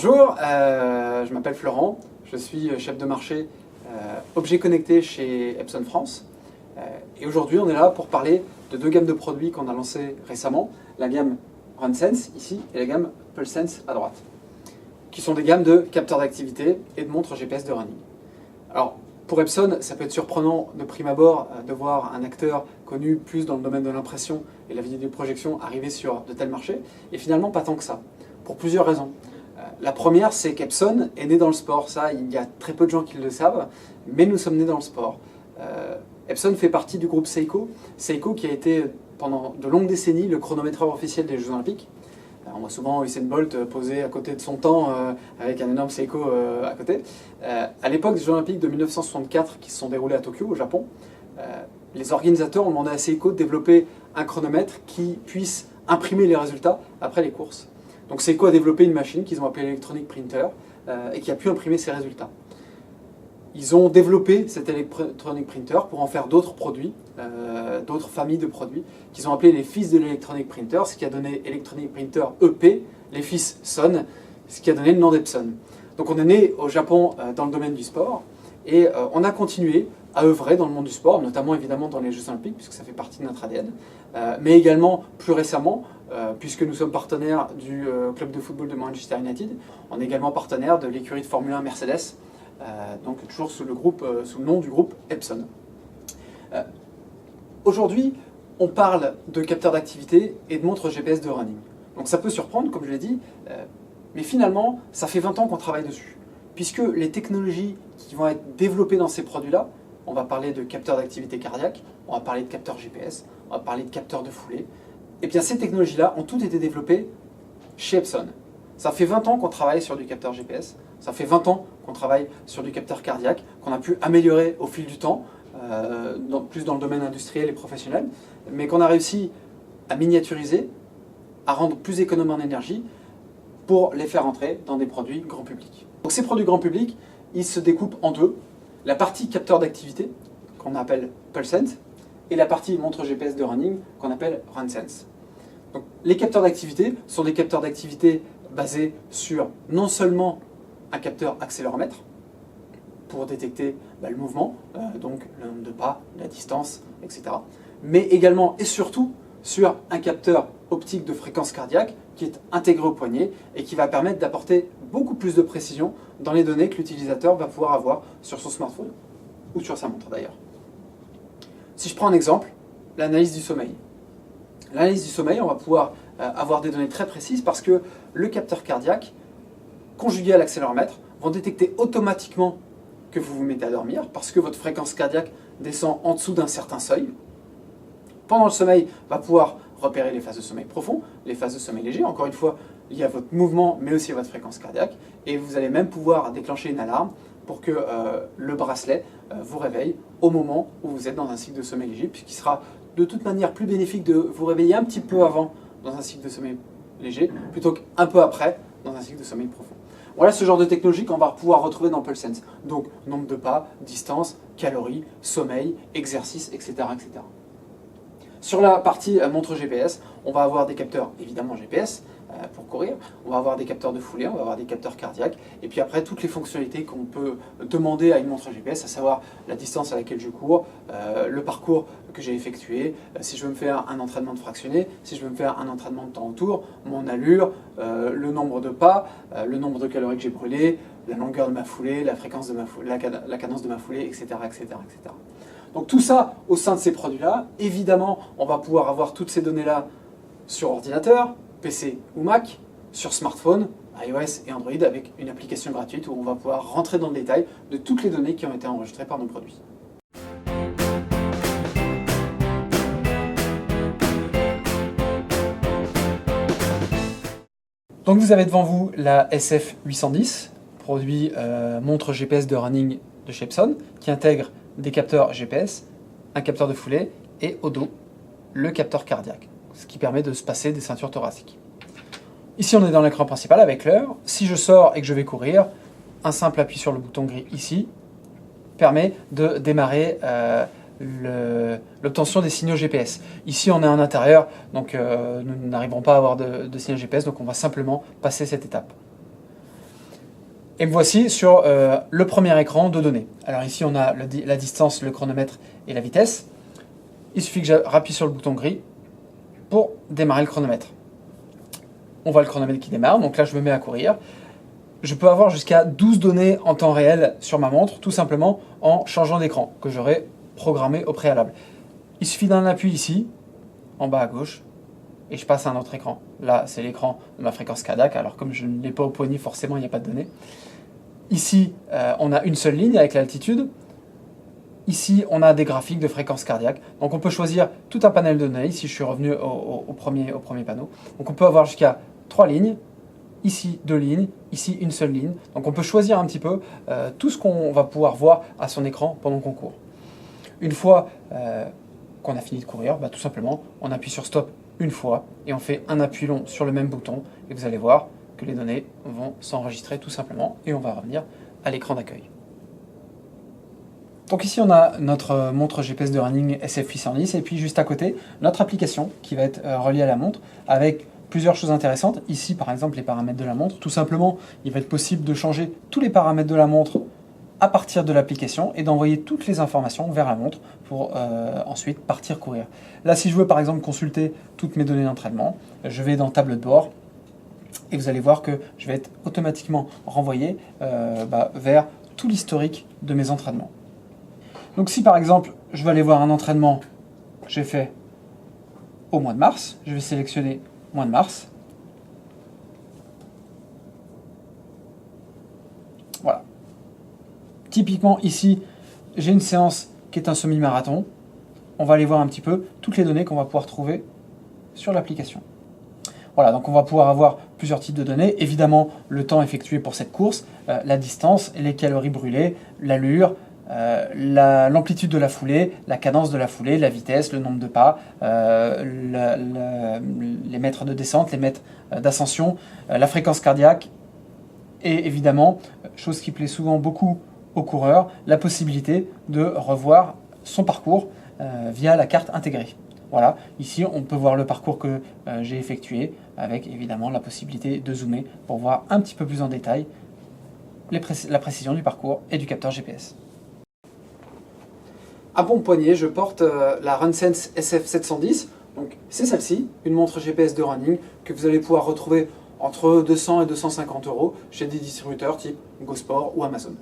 Bonjour, je m'appelle Florent, je suis chef de marché objet connecté chez Epson France. Et aujourd'hui, on est là pour parler de deux gammes de produits qu'on a lancées récemment, la gamme RunSense ici et la gamme PulseSense à droite, qui sont des gammes de capteurs d'activité et de montres GPS de running. Alors, pour Epson, ça peut être surprenant de prime abord de voir un acteur connu plus dans le domaine de l'impression et la vidéoprojection arriver sur de tels marchés, et finalement pas tant que ça, pour plusieurs raisons. La première, c'est qu'Epson est né dans le sport. Ça, il y a très peu de gens qui le savent, mais nous sommes nés dans le sport. Epson fait partie du groupe Seiko. Seiko qui a été pendant de longues décennies le chronométreur officiel des Jeux Olympiques. On voit souvent Usain Bolt posé à côté de son temps avec un énorme Seiko à côté. À l'époque des Jeux Olympiques de 1964 qui se sont déroulés à Tokyo, au Japon, les organisateurs ont demandé à Seiko de développer un chronomètre qui puisse imprimer les résultats après les courses. Donc Seiko a développé une machine qu'ils ont appelée l'Electronic Printer et qui a pu imprimer ces résultats. Ils ont développé cet Electronic Printer pour en faire d'autres produits, d'autres familles de produits, qu'ils ont appelés les fils de l'Electronic Printer, ce qui a donné Electronic Printer EP, les fils Son, ce qui a donné le nom d'Epson. Donc on est né au Japon dans le domaine du sport et on a continué à œuvrer dans le monde du sport, notamment évidemment dans les Jeux Olympiques, puisque ça fait partie de notre ADN, mais également plus récemment, puisque nous sommes partenaires du club de football de Manchester United, on est également partenaire de l'écurie de Formule 1 Mercedes, donc toujours sous le nom du groupe Epson. Aujourd'hui, on parle de capteurs d'activité et de montres GPS de running. Donc ça peut surprendre, comme je l'ai dit, mais finalement, ça fait 20 ans qu'on travaille dessus, puisque les technologies qui vont être développées dans ces produits-là, on va parler de capteurs d'activité cardiaque, on va parler de capteurs GPS, on va parler de capteurs de foulée. Et bien ces technologies-là ont toutes été développées chez Epson. Ça fait 20 ans qu'on travaille sur du capteur GPS, ça fait 20 ans qu'on travaille sur du capteur cardiaque, qu'on a pu améliorer au fil du temps, plus dans le domaine industriel et professionnel, mais qu'on a réussi à miniaturiser, à rendre plus économe en énergie pour les faire entrer dans des produits grand public. Donc ces produits grand public, ils se découpent en deux. La partie capteur d'activité, qu'on appelle PulseSense, et la partie montre GPS de running, qu'on appelle RunSense. Donc, les capteurs d'activité sont des capteurs d'activité basés sur non seulement un capteur accéléromètre, pour détecter le mouvement, donc le nombre de pas, la distance, etc., mais également et surtout sur un capteur optique de fréquence cardiaque qui est intégré au poignet et qui va permettre d'apporter beaucoup plus de précision dans les données que l'utilisateur va pouvoir avoir sur son smartphone ou sur sa montre d'ailleurs. Si je prends un exemple, l'analyse du sommeil. L'analyse du sommeil, on va pouvoir avoir des données très précises parce que le capteur cardiaque, conjugué à l'accéléromètre, vont détecter automatiquement que vous vous mettez à dormir parce que votre fréquence cardiaque descend en dessous d'un certain seuil. Pendant le sommeil, va pouvoir repérer les phases de sommeil profond, les phases de sommeil léger, encore une fois liées à votre mouvement mais aussi à votre fréquence cardiaque, et vous allez même pouvoir déclencher une alarme pour que le bracelet vous réveille au moment où vous êtes dans un cycle de sommeil léger, puisqu'il sera de toute manière plus bénéfique de vous réveiller un petit peu avant dans un cycle de sommeil léger, plutôt qu'un peu après dans un cycle de sommeil profond. Voilà ce genre de technologie qu'on va pouvoir retrouver dans PulseSense. Donc nombre de pas, distance, calories, sommeil, exercice, etc. etc. Sur la partie montre GPS, on va avoir des capteurs évidemment GPS pour courir, on va avoir des capteurs de foulée, on va avoir des capteurs cardiaques, et puis après toutes les fonctionnalités qu'on peut demander à une montre GPS, à savoir la distance à laquelle je cours, le parcours que j'ai effectué, si je veux me faire un entraînement de fractionné, si je veux me faire un entraînement de temps autour, mon allure, le nombre de pas, le nombre de calories que j'ai brûlées, la longueur de ma foulée, la fréquence de ma foulée, la cadence de ma foulée, etc., etc., etc. Donc tout ça au sein de ces produits-là, évidemment, on va pouvoir avoir toutes ces données-là sur ordinateur, PC ou Mac, sur smartphone, iOS et Android avec une application gratuite où on va pouvoir rentrer dans le détail de toutes les données qui ont été enregistrées par nos produits. Donc vous avez devant vous la SF810, produit montre GPS de running de chez Epson, qui intègre des capteurs GPS, un capteur de foulée et au dos, le capteur cardiaque, ce qui permet de se passer des ceintures thoraciques. Ici, on est dans l'écran principal avec l'heure. Si je sors et que je vais courir, un simple appui sur le bouton gris ici permet de démarrer l'obtention des signaux GPS. Ici, on est en intérieur, donc nous n'arriverons pas à avoir de signaux GPS, donc on va simplement passer cette étape. Et me voici sur le premier écran de données. Alors ici, on a la distance, le chronomètre et la vitesse. Il suffit que j'appuie sur le bouton gris pour démarrer le chronomètre. On voit le chronomètre qui démarre, donc là je me mets à courir. Je peux avoir jusqu'à 12 données en temps réel sur ma montre, tout simplement en changeant d'écran, que j'aurais programmé au préalable. Il suffit d'un appui ici, en bas à gauche, et je passe à un autre écran. Là, c'est l'écran de ma fréquence cardiaque, alors comme je ne l'ai pas au poignet, forcément, il n'y a pas de données. Ici, on a une seule ligne avec l'altitude. Ici, on a des graphiques de fréquence cardiaque. Donc, on peut choisir tout un panel de données. Ici, je suis revenu au premier panneau. Donc, on peut avoir jusqu'à 3 lignes. Ici, 2 lignes. Ici, une seule ligne. Donc, on peut choisir un petit peu tout ce qu'on va pouvoir voir à son écran pendant qu'on court. Une fois qu'on a fini de courir, tout simplement, on appuie sur stop une fois et on fait un appui long sur le même bouton. Et vous allez voir que les données vont s'enregistrer tout simplement et on va revenir à l'écran d'accueil. Donc ici on a notre montre GPS de running SF810 et puis juste à côté notre application qui va être reliée à la montre avec plusieurs choses intéressantes. Ici par exemple les paramètres de la montre. Tout simplement il va être possible de changer tous les paramètres de la montre à partir de l'application et d'envoyer toutes les informations vers la montre pour ensuite partir courir. Là si je veux par exemple consulter toutes mes données d'entraînement, je vais dans tableau de bord. Et vous allez voir que je vais être automatiquement renvoyé vers tout l'historique de mes entraînements. Donc si par exemple, je veux aller voir un entraînement que j'ai fait au mois de mars, je vais sélectionner mois de mars. Voilà. Typiquement ici, j'ai une séance qui est un semi-marathon. On va aller voir un petit peu toutes les données qu'on va pouvoir trouver sur l'application. Voilà, donc on va pouvoir avoir plusieurs types de données. Évidemment, le temps effectué pour cette course, la distance, les calories brûlées, l'allure, l'amplitude de la foulée, la cadence de la foulée, la vitesse, le nombre de pas, les mètres de descente, les mètres d'ascension, la fréquence cardiaque et évidemment, chose qui plaît souvent beaucoup aux coureurs, la possibilité de revoir son parcours via la carte intégrée. Voilà, ici on peut voir le parcours que j'ai effectué avec évidemment la possibilité de zoomer pour voir un petit peu plus en détail la précision du parcours et du capteur GPS. À mon poignet, je porte la RunSense SF710, donc c'est celle-ci, une montre GPS de running que vous allez pouvoir retrouver entre 200 et 250 € chez des distributeurs type GoSport ou Amazon.